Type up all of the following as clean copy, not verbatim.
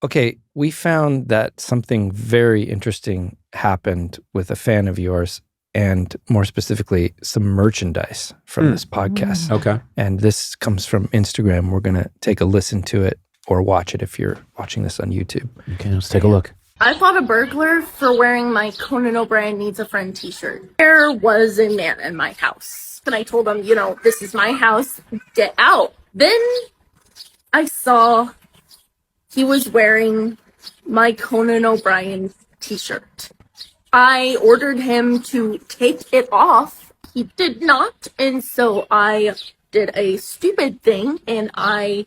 Okay, we found that something very interesting happened with a fan of yours, and more specifically, some merchandise from this podcast. Okay. And this comes from Instagram. We're going to take a listen to it or watch it if you're watching this on YouTube. Okay, let's take a look. I fought a burglar for wearing my Conan O'Brien Needs a Friend t-shirt. There was a man in my house. And I told him, this is my house. Get out. Then I saw he was wearing my Conan O'Brien t-shirt. I ordered him to take it off. He did not. And so I did a stupid thing and I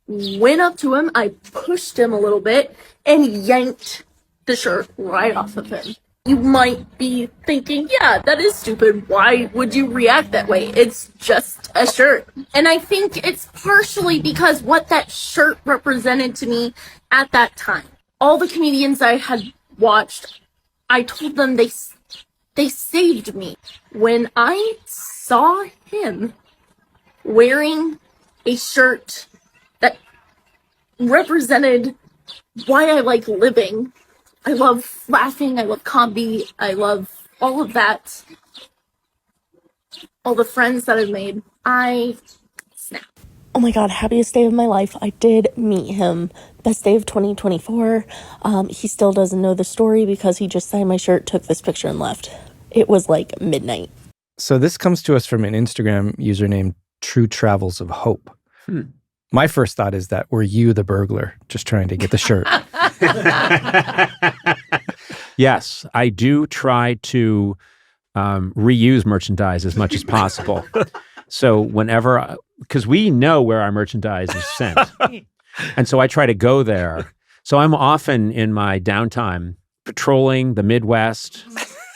went up to him. I pushed him a little bit and yanked the shirt right off of him. You might be thinking, yeah, that is stupid. Why would you react that way? It's just a shirt. And I think it's partially because what that shirt represented to me at that time. All the comedians I had watched, I told them they saved me. When I saw him wearing a shirt that represented why I like living, I love laughing, I love comedy, I love all of that, all the friends that I've made, I snap. Oh my God, happiest day of my life. I did meet him. Best day of 2024. He still doesn't know the story because he just signed my shirt, took this picture, and left. It was like midnight. So this comes to us from an Instagram user named True Travels of Hope. My first thought is that were you the burglar just trying to get the shirt? Yes, I do try to reuse merchandise as much as possible. So whenever, because we know where our merchandise is sent. And so I try to go there. So I'm often in my downtime patrolling the Midwest,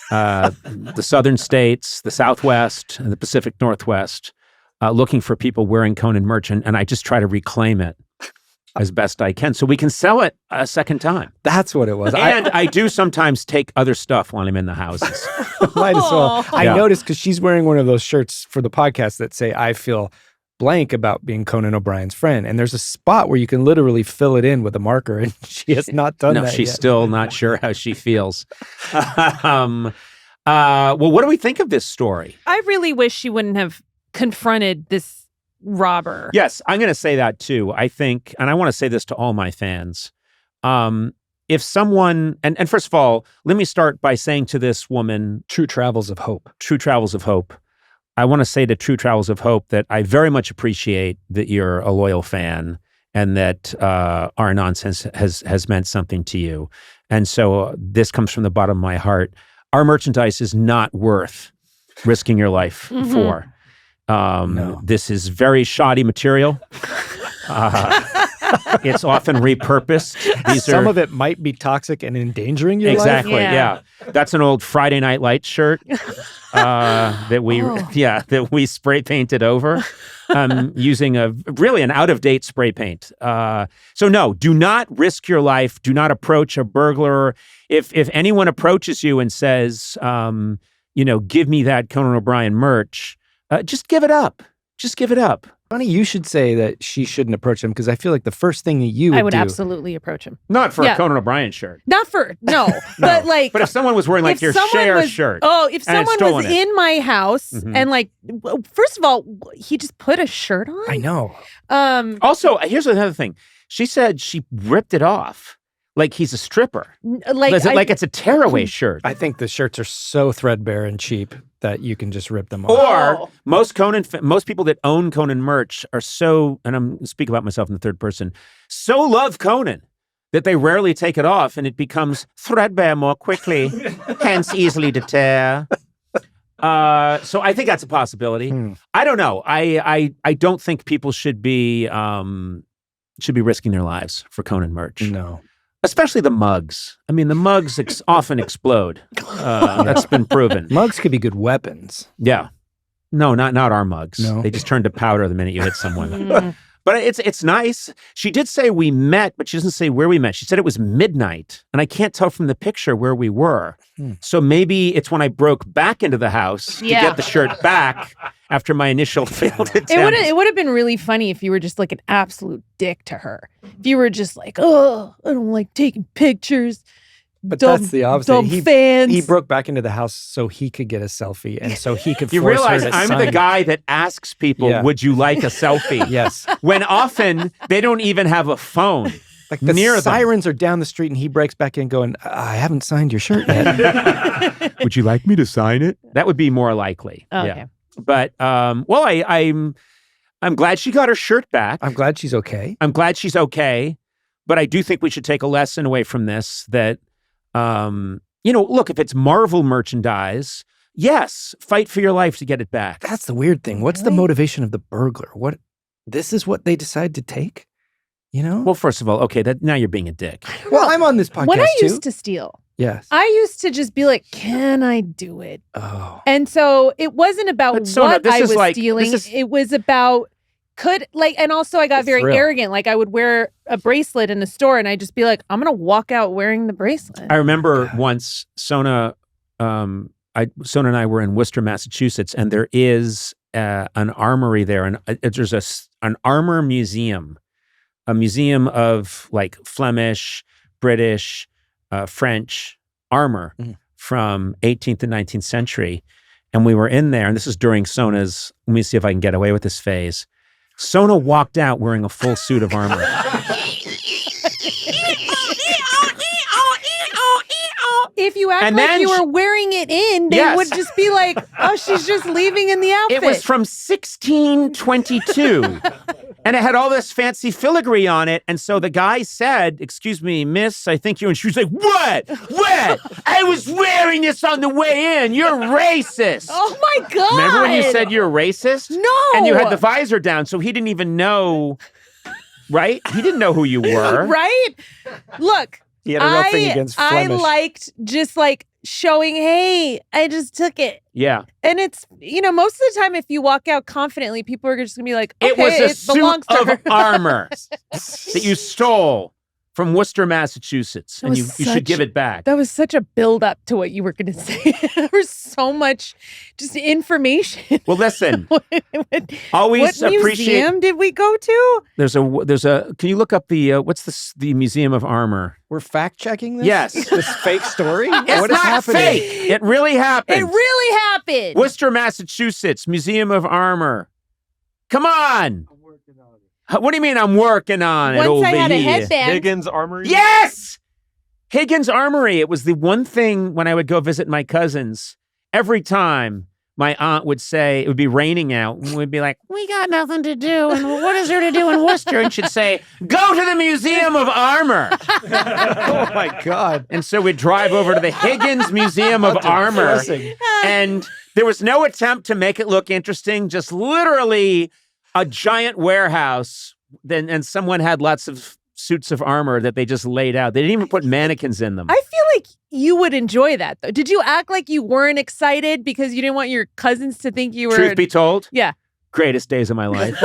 the southern states, the Southwest, and the Pacific Northwest, looking for people wearing Conan merch. And I just try to reclaim it as best I can so we can sell it a second time. That's what it was. And I do sometimes take other stuff while I'm in the houses. Might as well. I noticed because she's wearing one of those shirts for the podcast that say, I feel blank about being Conan O'Brien's friend. And there's a spot where you can literally fill it in with a marker, and she has not done that No, she's yet. still not sure how she feels. Well, what do we think of this story? I really wish she wouldn't have confronted this robber. Yes, I'm going to say that too. I think, and I want to say this to all my fans, if someone, and first of all, let me start by saying to this woman, True Travels of Hope. True Travels of Hope. I want to say to True Travels of Hope that I very much appreciate that you're a loyal fan and that our nonsense has meant something to you. And so this comes from the bottom of my heart. Our merchandise is not worth risking your life for. No. This is very shoddy material. It's often repurposed. Some of it might be toxic and endangering your life. Exactly, yeah. That's an old Friday Night Lights shirt that we spray painted over using an out-of-date spray paint. So no, do not risk your life. Do not approach a burglar. If anyone approaches you and says, give me that Conan O'Brien merch, just give it up. Just give it up. Funny, you should say that she shouldn't approach him because I feel like the first thing that you would I would do, absolutely approach him. Not for a Conan O'Brien shirt. Not for, no. But like. But if someone was wearing like your Cher shirt. Oh, if someone was it. in my house and like, first of all, he just put a shirt on. I know. Also, here's another thing. She said she ripped it off. Like he's a stripper. Like it's a tearaway shirt. I think the shirts are so threadbare and cheap that you can just rip them off. Or most people that own Conan merch are so, and I'm speaking about myself in the third person, so love Conan that they rarely take it off and it becomes threadbare more quickly, hence easily to tear. So I think that's a possibility. I don't know. I don't think people should be risking their lives for Conan merch. No. Especially the mugs. I mean, the mugs often explode. That's been proven. Mugs could be good weapons. Yeah. No, not our mugs. No. They just turn to powder the minute you hit someone. But it's nice. She did say we met, but she doesn't say where we met. She said it was midnight, and I can't tell from the picture where we were. So maybe it's when I broke back into the house to get the shirt back after my initial failed attempt. It would have been really funny if you were just like an absolute dick to her. If you were just like, oh, I don't like taking pictures. But that's the opposite. Dumb fans. He broke back into the house so he could get a selfie and so he could You force realize her to I'm sign. the guy that asks people, would you like a selfie? Yes. When often they don't even have a phone. Like the near them. sirens are down the street and he breaks back in going, I haven't signed your shirt yet. Would you like me to sign it? That would be more likely. Oh, yeah. okay. But, I'm glad she got her shirt back. I'm glad she's okay. I'm glad she's okay. But I do think we should take a lesson away from this that, look, if it's Marvel merchandise, yes, fight for your life to get it back. That's the weird thing. What's the motivation of the burglar? This is what they decide to take? You know? Well, first of all, okay, now you're being a dick. Well, I'm on this podcast when I too. used to steal, Yes. I used to just be like, can I do it? Oh. And so it wasn't about But Sona, what this I is was like- stealing. this is- It was about and also I got The very thrill. arrogant. Like I would wear a bracelet in the store and I'd just be like, I'm going to walk out wearing the bracelet. I remember once Sona and I were in Worcester, Massachusetts, and there is an armory there, and there's an armor museum, a museum of like Flemish, British, French armor from 18th and 19th century. And we were in there, and this is during Sona's, let me see if I can get away with this phase. Sona walked out wearing a full suit of armor. If you act And like then you were wearing it in, they would just be like, oh, she's just leaving in the outfit. It was from 1622. And it had all this fancy filigree on it. And so the guy said, excuse me, miss, I think you. And she was like, what? What? I was wearing this on the way in. You're racist. Oh, my God. Remember when you said you're racist? No. And you had the visor down. So he didn't even know, right? He didn't know who you were. Right? Look. He had a real thing against I Flemish. liked just like showing, hey, I just took it. Yeah. And it's, most of the time, if you walk out confidently, people are just going to be like, okay, It was a suit belongs to of her. armor that you stole from Worcester, Massachusetts. And you should give it back. That was such a build up to what you were going to say. There was so much just information. Well, listen, what always appreciate. museum did we go to? There's a. Can you look up what's the Museum of Armor? We're fact checking this? Yes. This fake story? It's What is not happening? fake. It really happened. It really happened. Worcester, Massachusetts, Museum of Armor. Come on. What do you mean I'm working on it Once over I had a here? headband. Higgins Armory? Yes! Higgins Armory. It was the one thing when I would go visit my cousins, every time my aunt would say, it would be raining out, and we'd be like, we got nothing to do, and what is there to do in Worcester? And she'd say, go to the Museum of Armor. Oh my God. And so we'd drive over to the Higgins Museum of Armor, depressing. and there was no attempt to make it look interesting, just literally a giant warehouse, and someone had lots of suits of armor that they just laid out. They didn't even put mannequins in them. I feel like you would enjoy that, though. Did you act like you weren't excited because you didn't want your cousins to think you were... Truth be told, Yeah. greatest days of my life.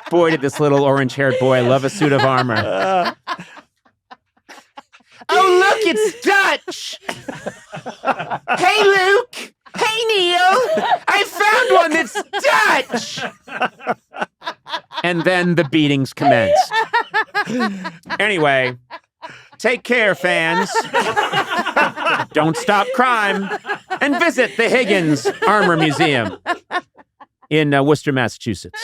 Boy, did this little orange-haired boy love a suit of armor. Oh, look, it's Dutch. Hey, Luke. Hey, Neil. I found one that's Dutch. And then the beatings commence. Anyway, take care, fans. Don't stop crime. And visit the Higgins Armor Museum in Worcester, Massachusetts.